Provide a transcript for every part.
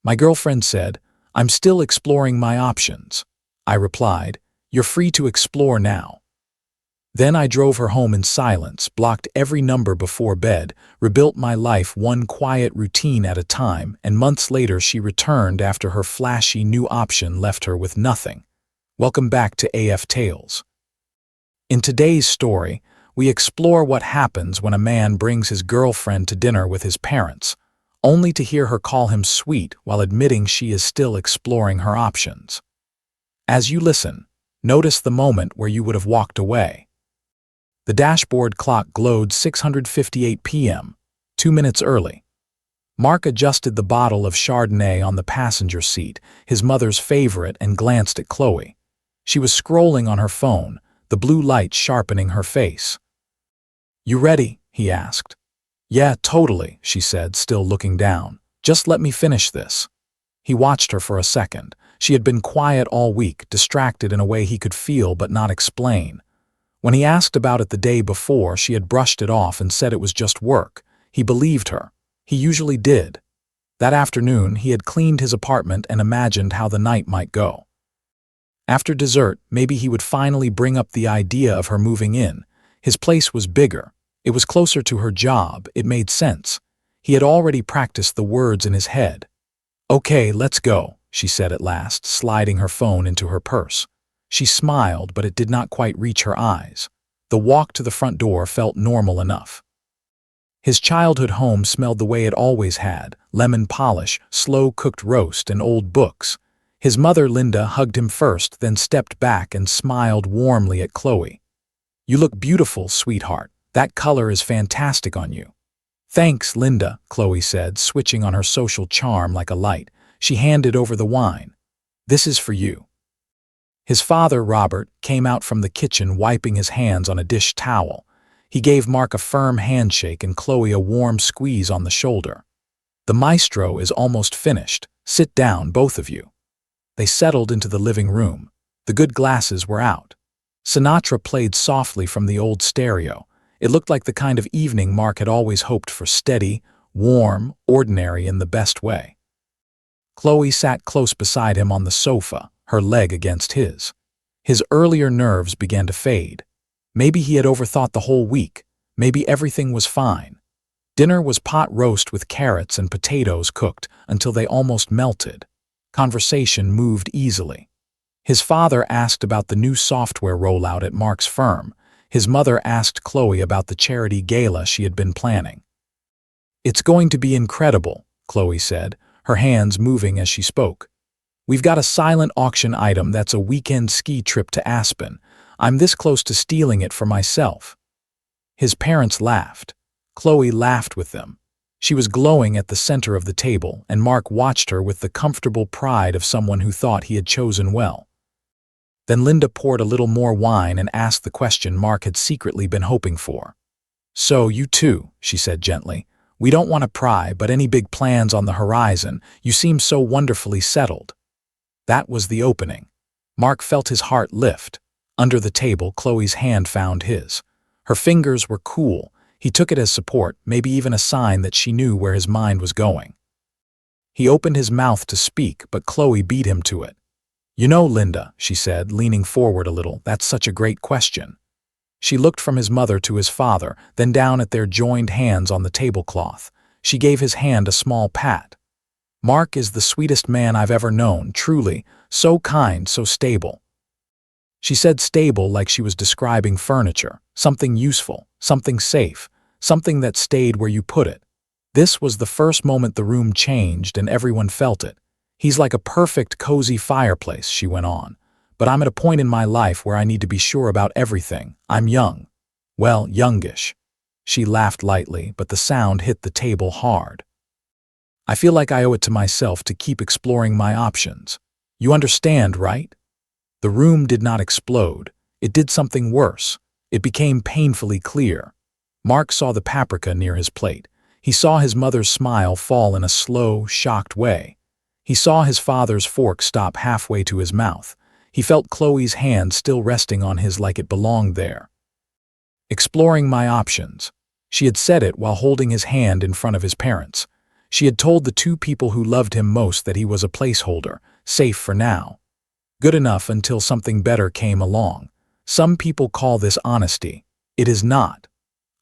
My girlfriend said, "I'm still exploring my options." I replied, "You're free to explore now." Then I drove her home in silence, blocked every number before bed, rebuilt my life one quiet routine at a time, and months later she returned after her flashy new option left her with nothing. Welcome back to AF Tales. In today's story, we explore what happens when a man brings his girlfriend to dinner with his parents, only to hear her call him sweet while admitting she is still exploring her options. As you listen, notice the moment where you would have walked away. The dashboard clock glowed 6:58 p.m., 2 minutes early. Mark adjusted the bottle of Chardonnay on the passenger seat, his mother's favorite, and glanced at Chloe. She was scrolling on her phone, the blue light sharpening her face. "You ready?" he asked. "Yeah, totally," she said, still looking down. "Just let me finish this." He watched her for a second. She had been quiet all week, distracted in a way he could feel but not explain. When he asked about it the day before, she had brushed it off and said it was just work. He believed her. He usually did. That afternoon, he had cleaned his apartment and imagined how the night might go. After dessert, maybe he would finally bring up the idea of her moving in. His place was bigger. It was closer to her job. It made sense. He had already practiced the words in his head. "Okay, let's go," she said at last, sliding her phone into her purse. She smiled, but it did not quite reach her eyes. The walk to the front door felt normal enough. His childhood home smelled the way it always had: lemon polish, slow-cooked roast, and old books. His mother, Linda, hugged him first, then stepped back and smiled warmly at Chloe. "You look beautiful, sweetheart. That color is fantastic on you." "Thanks, Linda," Chloe said, switching on her social charm like a light. She handed over the wine. "This is for you." His father, Robert, came out from the kitchen wiping his hands on a dish towel. He gave Mark a firm handshake and Chloe a warm squeeze on the shoulder. "The maestro is almost finished. Sit down, both of you." They settled into the living room. The good glasses were out. Sinatra played softly from the old stereo. It looked like the kind of evening Mark had always hoped for: steady, warm, ordinary in the best way. Chloe sat close beside him on the sofa, her leg against his. His earlier nerves began to fade. Maybe he had overthought the whole week. Maybe everything was fine. Dinner was pot roast with carrots and potatoes cooked until they almost melted. Conversation moved easily. His father asked about the new software rollout at Mark's firm. His mother asked Chloe about the charity gala she had been planning. "It's going to be incredible," Chloe said, her hands moving as she spoke. "We've got a silent auction item that's a weekend ski trip to Aspen. I'm this close to stealing it for myself." His parents laughed. Chloe laughed with them. She was glowing at the center of the table, and Mark watched her with the comfortable pride of someone who thought he had chosen well. Then Linda poured a little more wine and asked the question Mark had secretly been hoping for. "So, you too," she said gently. "We don't want to pry, but any big plans on the horizon? You seem so wonderfully settled." That was the opening. Mark felt his heart lift. Under the table, Chloe's hand found his. Her fingers were cool. He took it as support, maybe even a sign that she knew where his mind was going. He opened his mouth to speak, but Chloe beat him to it. "You know, Linda," she said, leaning forward a little, "that's such a great question." She looked from his mother to his father, then down at their joined hands on the tablecloth. She gave his hand a small pat. "Mark is the sweetest man I've ever known, truly, so kind, so stable." She said stable like she was describing furniture, something useful, something safe, something that stayed where you put it. This was the first moment the room changed and everyone felt it. "He's like a perfect, cozy fireplace," she went on. "But I'm at a point in my life where I need to be sure about everything. I'm young. Well, youngish." She laughed lightly, but the sound hit the table hard. "I feel like I owe it to myself to keep exploring my options. You understand, right?" The room did not explode. It did something worse. It became painfully clear. Mark saw the paprika near his plate. He saw his mother's smile fall in a slow, shocked way. He saw his father's fork stop halfway to his mouth. He felt Chloe's hand still resting on his like it belonged there. "Exploring my options." She had said it while holding his hand in front of his parents. She had told the two people who loved him most that he was a placeholder, safe for now. Good enough until something better came along. Some people call this honesty. It is not.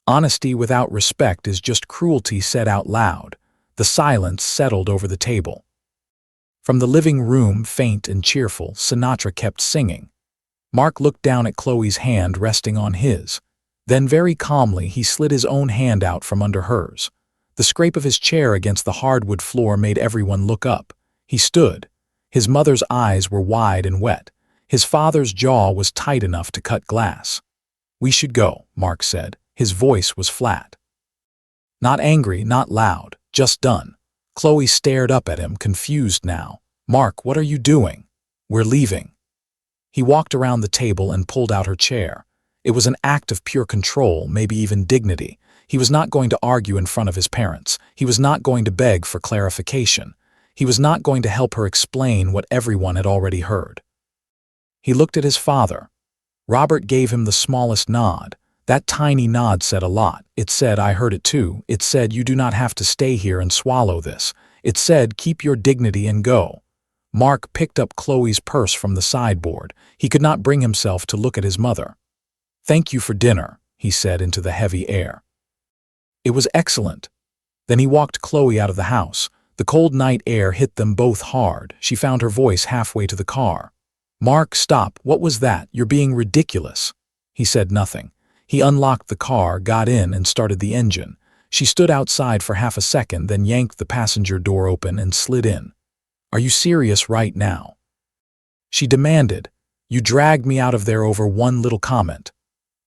Honesty without respect is just cruelty said out loud. The silence settled over the table. From the living room, faint and cheerful, Sinatra kept singing. Mark looked down at Chloe's hand resting on his. Then very calmly he slid his own hand out from under hers. The scrape of his chair against the hardwood floor made everyone look up. He stood. His mother's eyes were wide and wet. His father's jaw was tight enough to cut glass. "We should go," Mark said. His voice was flat. Not angry, not loud, just done. Chloe stared up at him, confused now. "Mark, what are you doing?" "We're leaving." He walked around the table and pulled out her chair. It was an act of pure control, maybe even dignity. He was not going to argue in front of his parents. He was not going to beg for clarification. He was not going to help her explain what everyone had already heard. He looked at his father. Robert gave him the smallest nod. That tiny nod said a lot. It said, "I heard it too." It said, "You do not have to stay here and swallow this." It said, "Keep your dignity and go." Mark picked up Chloe's purse from the sideboard. He could not bring himself to look at his mother. "Thank you for dinner," he said into the heavy air. "It was excellent." Then he walked Chloe out of the house. The cold night air hit them both hard. She found her voice halfway to the car. "Mark, stop. What was that? You're being ridiculous." He said nothing. He unlocked the car, got in, and started the engine. She stood outside for half a second, then yanked the passenger door open and slid in. "Are you serious right now?" she demanded. "You dragged me out of there over one little comment."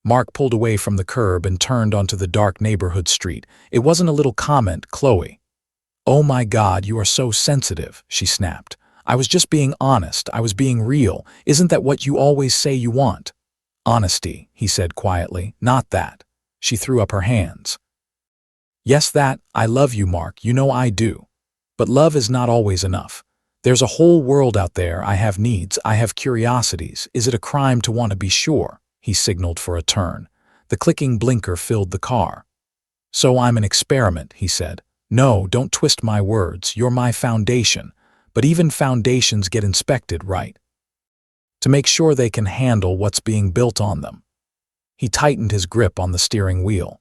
Mark pulled away from the curb and turned onto the dark neighborhood street. "It wasn't a little comment, Chloe." "Oh my God, you are so sensitive," she snapped. "I was just being honest. I was being real. Isn't that what you always say you want?" "Honesty," he said quietly. "Not that." She threw up her hands. "Yes, that. I love you, Mark. You know I do. But love is not always enough. There's a whole world out there. I have needs. I have curiosities. Is it a crime to want to be sure?" He signaled for a turn. The clicking blinker filled the car. "So I'm an experiment," he said. "No, don't twist my words. You're my foundation. But even foundations get inspected, right? To make sure they can handle what's being built on them." He tightened his grip on the steering wheel.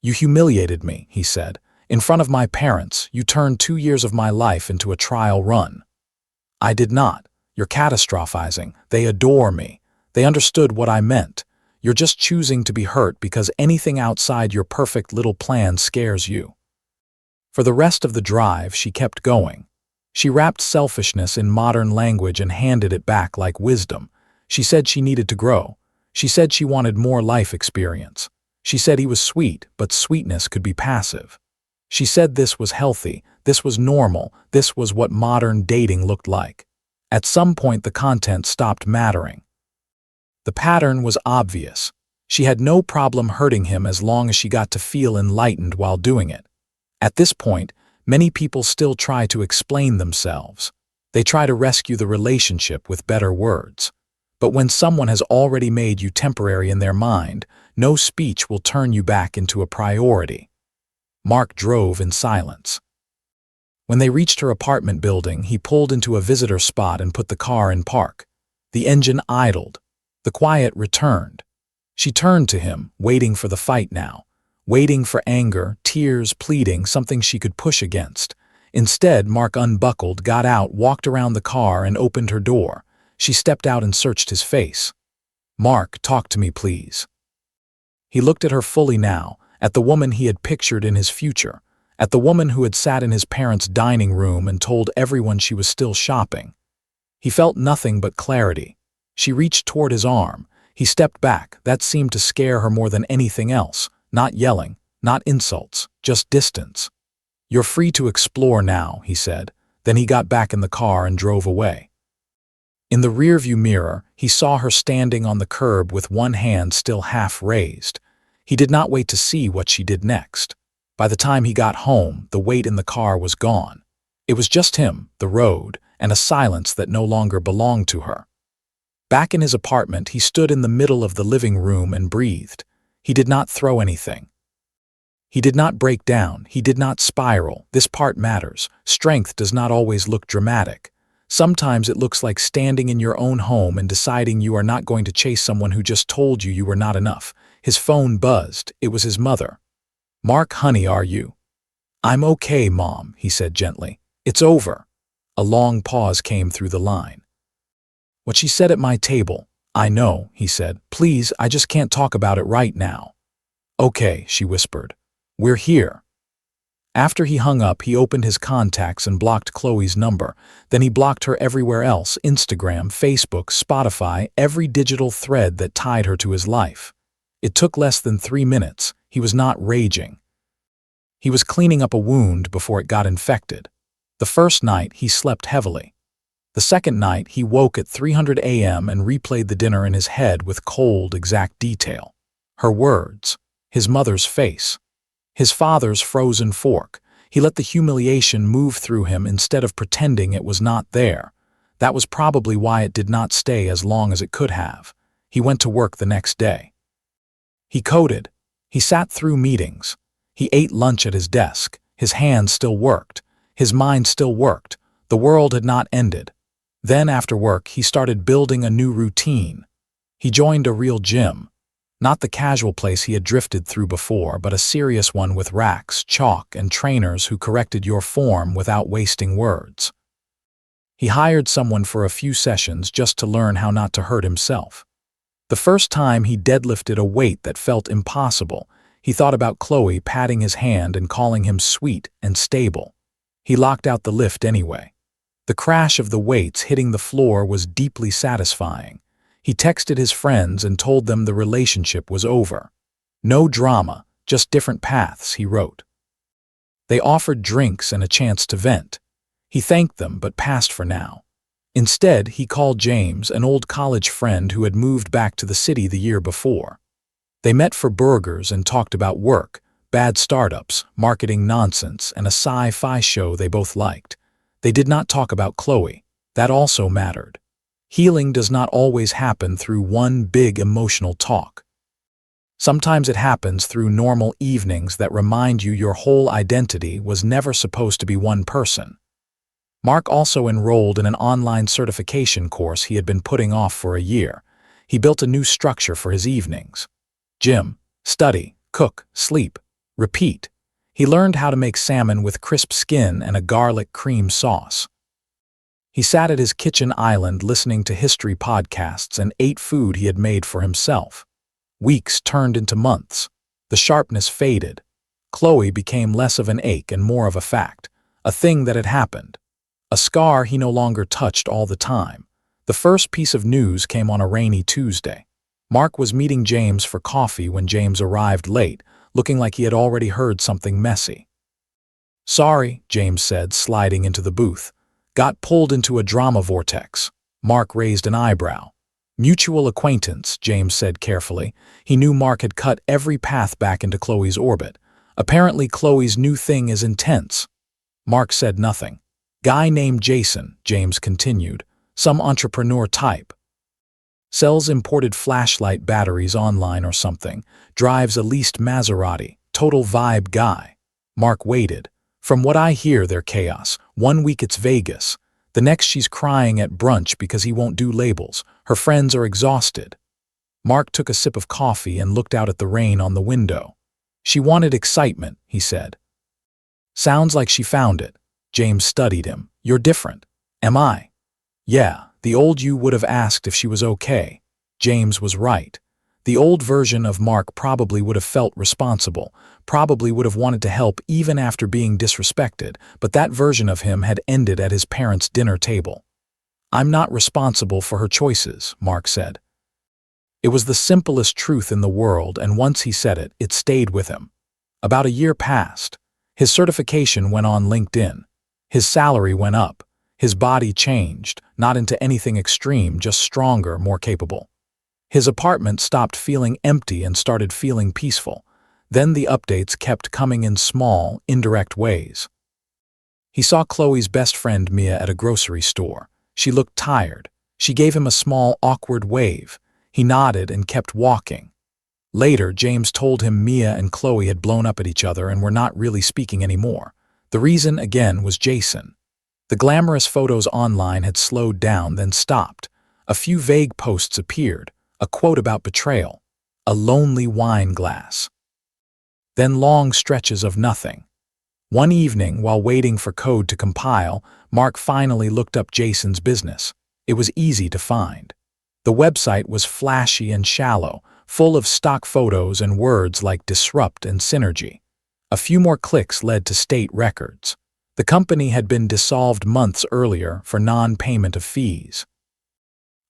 "You humiliated me," he said. "In front of my parents, you turned 2 years of my life into a trial run." "I did not. You're catastrophizing. They adore me. They understood what I meant. You're just choosing to be hurt because anything outside your perfect little plan scares you." For the rest of the drive, she kept going. She wrapped selfishness in modern language and handed it back like wisdom. She said she needed to grow. She said she wanted more life experience. She said he was sweet, but sweetness could be passive. She said this was healthy, this was normal, this was what modern dating looked like. At some point, the content stopped mattering. The pattern was obvious. She had no problem hurting him as long as she got to feel enlightened while doing it. At this point, many people still try to explain themselves. They try to rescue the relationship with better words. But when someone has already made you temporary in their mind, no speech will turn you back into a priority. Mark drove in silence. When they reached her apartment building, he pulled into a visitor spot and put the car in park. The engine idled. The quiet returned. She turned to him, waiting for the fight now. Waiting for anger, tears, pleading, something she could push against. Instead, Mark unbuckled, got out, walked around the car, and opened her door. She stepped out and searched his face. "Mark, talk to me, please." He looked at her fully now, at the woman he had pictured in his future, at the woman who had sat in his parents' dining room and told everyone she was still shopping. He felt nothing but clarity. She reached toward his arm. He stepped back. That seemed to scare her more than anything else. Not yelling, not insults, just distance. "You're free to explore now," he said. Then he got back in the car and drove away. In the rearview mirror, he saw her standing on the curb with one hand still half raised. He did not wait to see what she did next. By the time he got home, the weight in the car was gone. It was just him, the road, and a silence that no longer belonged to her. Back in his apartment, he stood in the middle of the living room and breathed. He did not throw anything. He did not break down, he did not spiral. This part matters. Strength does not always look dramatic. Sometimes it looks like standing in your own home and deciding you are not going to chase someone who just told you were not enough. His phone buzzed. It was his mother. "Mark, honey, are you?" "I'm okay, Mom," he said gently. "It's over." A long pause came through the line. "What she said at my table." "I know," he said. "Please, I just can't talk about it right now." "Okay," she whispered. "We're here." After he hung up, he opened his contacts and blocked Chloe's number. Then he blocked her everywhere else: Instagram, Facebook, Spotify, every digital thread that tied her to his life. It took less than 3 minutes. He was not raging. He was cleaning up a wound before it got infected. The first night, he slept heavily. The second night, he woke at 300 a.m. and replayed the dinner in his head with cold, exact detail. Her words, his mother's face, his father's frozen fork. He let the humiliation move through him instead of pretending it was not there. That was probably why it did not stay as long as it could have. He went to work the next day. He coded. He sat through meetings. He ate lunch at his desk. His hands still worked. His mind still worked. The world had not ended. Then after work, he started building a new routine. He joined a real gym. Not the casual place he had drifted through before, but a serious one with racks, chalk, and trainers who corrected your form without wasting words. He hired someone for a few sessions just to learn how not to hurt himself. The first time he deadlifted a weight that felt impossible, he thought about Chloe patting his hand and calling him sweet and stable. He locked out the lift anyway. The crash of the weights hitting the floor was deeply satisfying. He texted his friends and told them the relationship was over. "No drama, just different paths," he wrote. They offered drinks and a chance to vent. He thanked them but passed for now. Instead, he called James, an old college friend who had moved back to the city the year before. They met for burgers and talked about work, bad startups, marketing nonsense, and a sci-fi show they both liked. They did not talk about Chloe. That also mattered. Healing does not always happen through one big emotional talk. Sometimes it happens through normal evenings that remind you your whole identity was never supposed to be one person. Mark also enrolled in an online certification course he had been putting off for a year. He built a new structure for his evenings. Gym, study, cook, sleep, repeat. He learned how to make salmon with crisp skin and a garlic cream sauce. He sat at his kitchen island listening to history podcasts and ate food he had made for himself. Weeks turned into months. The sharpness faded. Chloe became less of an ache and more of a fact, a thing that had happened. A scar he no longer touched all the time. The first piece of news came on a rainy Tuesday. Mark was meeting James for coffee when James arrived late, looking like he had already heard something messy. "Sorry," James said, sliding into the booth. "Got pulled into a drama vortex." Mark raised an eyebrow. "Mutual acquaintance," James said carefully. He knew Mark had cut every path back into Chloe's orbit. "Apparently Chloe's new thing is intense." Mark said nothing. "Guy named Jason," James continued. "Some entrepreneur type. Sells imported flashlight batteries online or something. Drives a leased Maserati. Total vibe guy." Mark waited. "From what I hear, they're chaos. 1 week it's Vegas. The next she's crying at brunch because he won't do labels. Her friends are exhausted." Mark took a sip of coffee and looked out at the rain on the window. "She wanted excitement," he said. "Sounds like she found it." James studied him. "You're different." "Am I?" "Yeah, the old you would have asked if she was okay." James was right. The old version of Mark probably would have felt responsible, probably would have wanted to help even after being disrespected, but that version of him had ended at his parents' dinner table. "I'm not responsible for her choices," Mark said. It was the simplest truth in the world, and once he said it, it stayed with him. About a year passed. His certification went on LinkedIn. His salary went up. His body changed, not into anything extreme, just stronger, more capable. His apartment stopped feeling empty and started feeling peaceful. Then the updates kept coming in small, indirect ways. He saw Chloe's best friend Mia at a grocery store. She looked tired. She gave him a small, awkward wave. He nodded and kept walking. Later, James told him Mia and Chloe had blown up at each other and were not really speaking anymore. The reason, again, was Jason. The glamorous photos online had slowed down, then stopped. A few vague posts appeared, a quote about betrayal, a lonely wine glass. Then long stretches of nothing. One evening, while waiting for code to compile, Mark finally looked up Jason's business. It was easy to find. The website was flashy and shallow, full of stock photos and words like disrupt and synergy. A few more clicks led to state records. The company had been dissolved months earlier for non-payment of fees.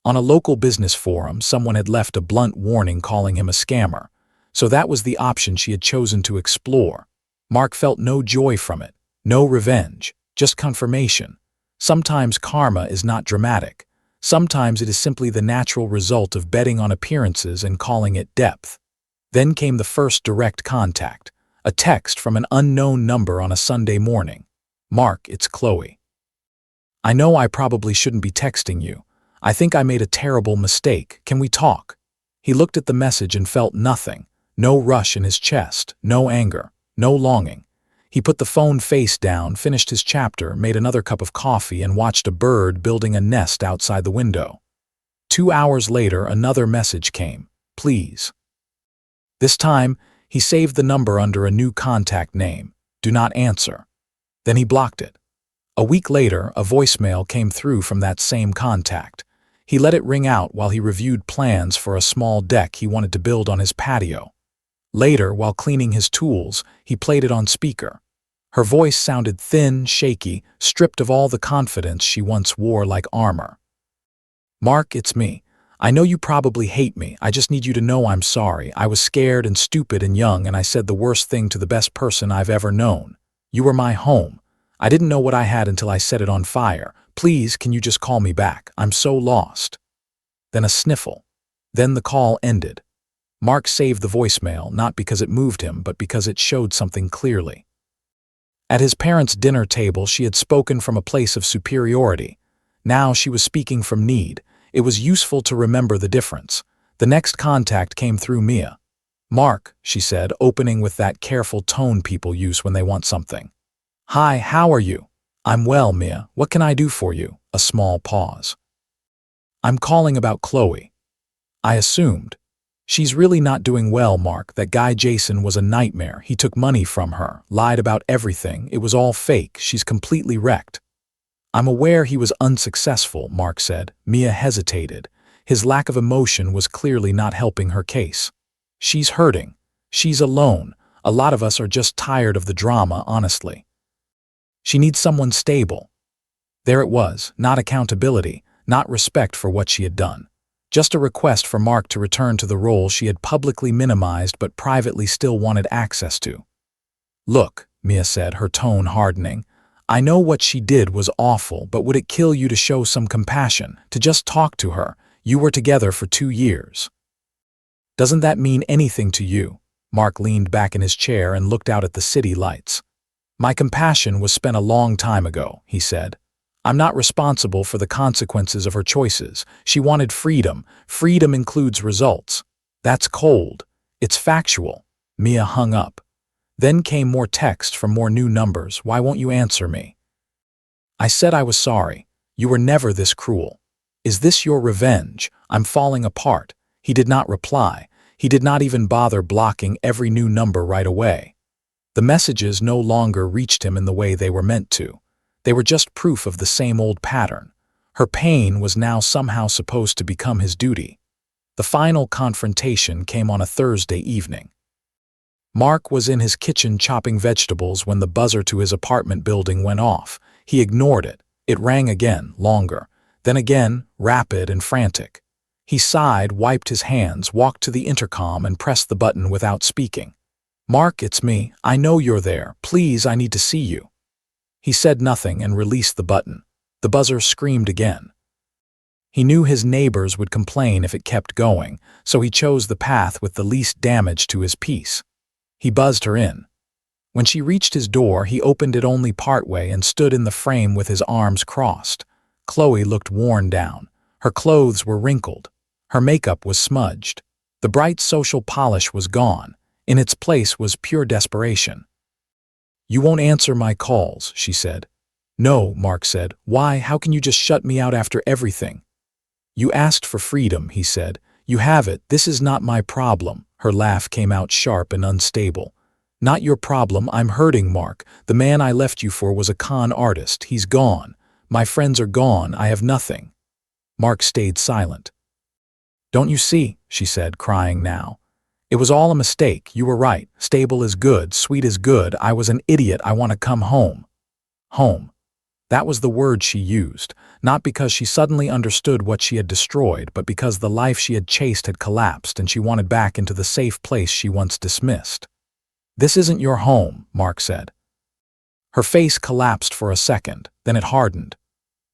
On a local business forum, someone had left a blunt warning calling him a scammer, so that was the option she had chosen to explore. Mark felt no joy from it, no revenge, just confirmation. Sometimes karma is not dramatic. Sometimes it is simply the natural result of betting on appearances and calling it depth. Then came the first direct contact, a text from an unknown number on a Sunday morning. "Mark, it's Chloe. I know I probably shouldn't be texting you. I think I made a terrible mistake. Can we talk?" He looked at the message and felt nothing. No rush in his chest, no anger, no longing. He put the phone face down, finished his chapter, made another cup of coffee, and watched a bird building a nest outside the window. 2 hours later, another message came. "Please." This time, he saved the number under a new contact name. "Do not answer." Then he blocked it. A week later, a voicemail came through from that same contact. He let it ring out while he reviewed plans for a small deck he wanted to build on his patio. Later, while cleaning his tools, he played it on speaker. Her voice sounded thin, shaky, stripped of all the confidence she once wore like armor. "Mark, it's me. I know you probably hate me. I just need you to know I'm sorry. I was scared and stupid and young, and I said the worst thing to the best person I've ever known. You were my home. I didn't know what I had until I set it on fire. Please, can you just call me back? I'm so lost." Then a sniffle. Then the call ended. Mark saved the voicemail, not because it moved him, but because it showed something clearly. At his parents' dinner table, she had spoken from a place of superiority. Now she was speaking from need. It was useful to remember the difference. The next contact came through Mia. "Mark," she said, opening with that careful tone people use when they want something. "Hi, how are you?" "I'm well, Mia. What can I do for you?" A small pause. "I'm calling about Chloe." "I assumed." "She's really not doing well, Mark. That guy Jason was a nightmare. He took money from her, lied about everything. It was all fake. She's completely wrecked." "I'm aware he was unsuccessful," Mark said. Mia hesitated. His lack of emotion was clearly not helping her case. "She's hurting. She's alone. A lot of us are just tired of the drama, honestly. She needs someone stable." There it was, not accountability, not respect for what she had done. Just a request for Mark to return to the role she had publicly minimized but privately still wanted access to. "Look," Mia said, her tone hardening, "I know what she did was awful, but would it kill you to show some compassion, to just talk to her? You were together for 2 years. Doesn't that mean anything to you?" Mark leaned back in his chair and looked out at the city lights. "My compassion was spent a long time ago," he said. "I'm not responsible for the consequences of her choices. She wanted freedom. Freedom includes results. That's cold. It's factual." Mia hung up. Then came more text from more new numbers. "Why won't you answer me?" "I said I was sorry. You were never this cruel. Is this your revenge? I'm falling apart." He did not reply. He did not even bother blocking every new number right away. The messages no longer reached him in the way they were meant to. They were just proof of the same old pattern. Her pain was now somehow supposed to become his duty. The final confrontation came on a Thursday evening. Mark was in his kitchen chopping vegetables when the buzzer to his apartment building went off. He ignored it. It rang again, longer. Then again, rapid and frantic. He sighed, wiped his hands, walked to the intercom and pressed the button without speaking. "Mark, it's me. I know you're there. Please, I need to see you." He said nothing and released the button. The buzzer screamed again. He knew his neighbors would complain if it kept going, so he chose the path with the least damage to his peace. He buzzed her in. When she reached his door, he opened it only partway and stood in the frame with his arms crossed. Chloe looked worn down. Her clothes were wrinkled. Her makeup was smudged. The bright social polish was gone. In its place was pure desperation. "You won't answer my calls," she said. "No," Mark said. "Why? How can you just shut me out after everything?" "You asked for freedom," he said. "You have it. This is not my problem." Her laugh came out sharp and unstable. "Not your problem. I'm hurting, Mark. The man I left you for was a con artist. He's gone. My friends are gone. I have nothing." Mark stayed silent. "Don't you see?" she said, crying now. "It was all a mistake. You were right. Stable is good. Sweet is good. I was an idiot. I want to come home." Home. That was the word she used, not because she suddenly understood what she had destroyed, but because the life she had chased had collapsed and she wanted back into the safe place she once dismissed. "This isn't your home," Mark said. Her face collapsed for a second, then it hardened.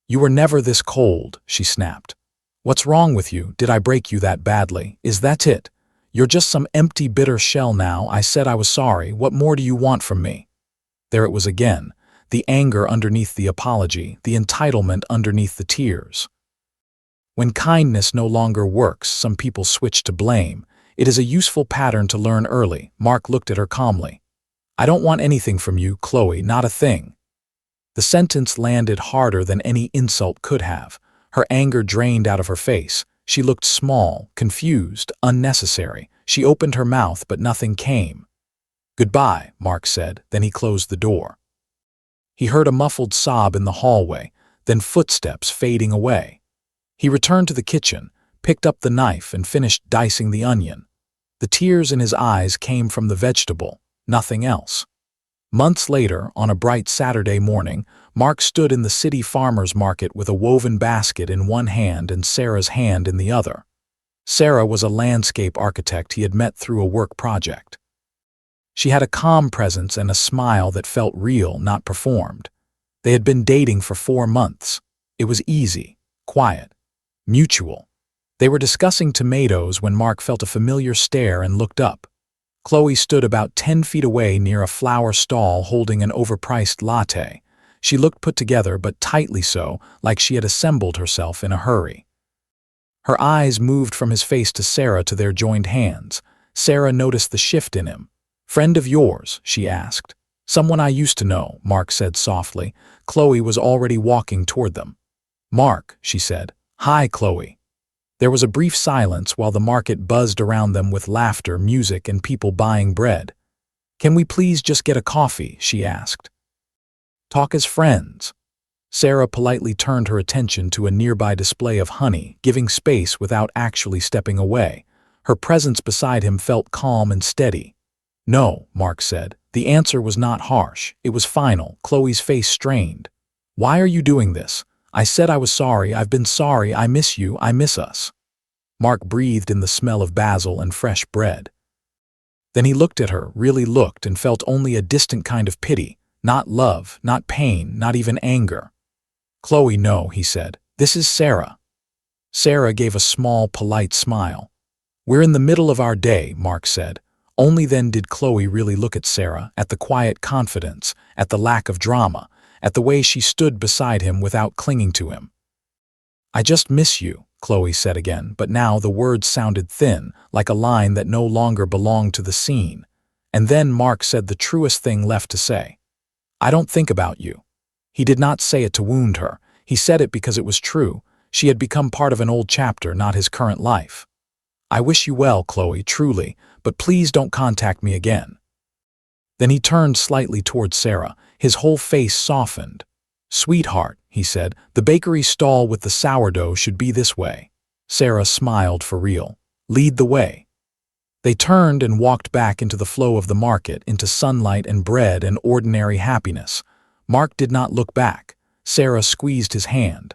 "You were never this cold," she snapped. "What's wrong with you? Did I break you that badly? Is that it? You're just some empty, bitter shell now. I said I was sorry. What more do you want from me?" There it was again. The anger underneath the apology, the entitlement underneath the tears. When kindness no longer works, some people switch to blame. It is a useful pattern to learn early. Mark looked at her calmly. "I don't want anything from you, Chloe, not a thing." The sentence landed harder than any insult could have. Her anger drained out of her face. She looked small, confused, unnecessary. She opened her mouth, but nothing came. "Goodbye," Mark said, then he closed the door. He heard a muffled sob in the hallway, then footsteps fading away. He returned to the kitchen, picked up the knife and finished dicing the onion. The tears in his eyes came from the vegetable, nothing else. Months later, on a bright Saturday morning, Mark stood in the city farmer's market with a woven basket in one hand and Sarah's hand in the other. Sarah was a landscape architect he had met through a work project. She had a calm presence and a smile that felt real, not performed. They had been dating for 4 months. It was easy, quiet, mutual. They were discussing tomatoes when Mark felt a familiar stare and looked up. Chloe stood about 10 feet away near a flower stall holding an overpriced latte. She looked put together, but tightly so, like she had assembled herself in a hurry. Her eyes moved from his face to Sarah to their joined hands. Sarah noticed the shift in him. "Friend of yours?" she asked. "Someone I used to know," Mark said softly. Chloe was already walking toward them. "Mark," she said. "Hi, Chloe." There was a brief silence while the market buzzed around them with laughter, music, and people buying bread. "Can we please just get a coffee?" she asked. "Talk as friends." Sarah politely turned her attention to a nearby display of honey, giving space without actually stepping away. Her presence beside him felt calm and steady. "No," Mark said. The answer was not harsh. It was final. Chloe's face strained. "Why are you doing this? I said I was sorry. I've been sorry. I miss you. I miss us." Mark breathed in the smell of basil and fresh bread. Then he looked at her, really looked, and felt only a distant kind of pity. Not love, not pain, not even anger. "Chloe, no," he said. "This is Sarah." Sarah gave a small, polite smile. "We're in the middle of our day," Mark said. Only then did Chloe really look at Sarah, at the quiet confidence, at the lack of drama, at the way she stood beside him without clinging to him. "I just miss you," Chloe said again, but now the words sounded thin, like a line that no longer belonged to the scene. And then Mark said the truest thing left to say. "I don't think about you." He did not say it to wound her. He said it because it was true. She had become part of an old chapter, not his current life. "I wish you well, Chloe, truly, but please don't contact me again." Then he turned slightly toward Sarah. His whole face softened. "Sweetheart," he said, "the bakery stall with the sourdough should be this way." Sarah smiled for real. "Lead the way." They turned and walked back into the flow of the market, into sunlight and bread and ordinary happiness. Mark did not look back. Sarah squeezed his hand.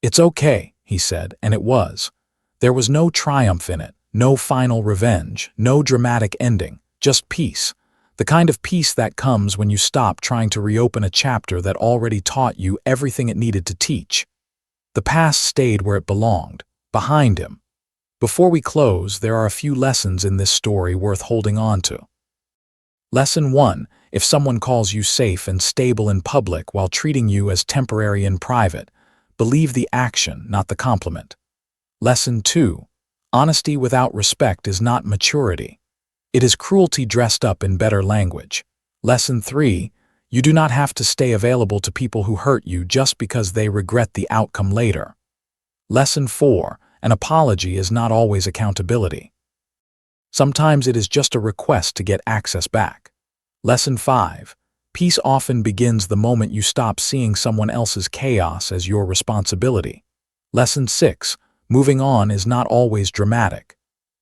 "It's okay," he said, and it was. There was no triumph in it, no final revenge, no dramatic ending, just peace. The kind of peace that comes when you stop trying to reopen a chapter that already taught you everything it needed to teach. The past stayed where it belonged, behind him. Before we close, there are a few lessons in this story worth holding on to. Lesson 1. If someone calls you safe and stable in public while treating you as temporary in private, believe the action, not the compliment. Lesson 2. Honesty without respect is not maturity. It is cruelty dressed up in better language. Lesson 3. You do not have to stay available to people who hurt you just because they regret the outcome later. Lesson 4. An apology is not always accountability. Sometimes it is just a request to get access back. Lesson 5. Peace often begins the moment you stop seeing someone else's chaos as your responsibility. Lesson 6. Moving on is not always dramatic.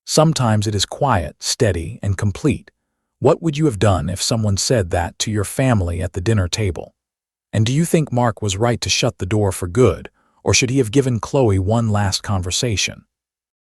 Sometimes it is quiet, steady, and complete. What would you have done if someone said that to your family at the dinner table? And do you think Mark was right to shut the door for good, or should he have given Chloe one last conversation?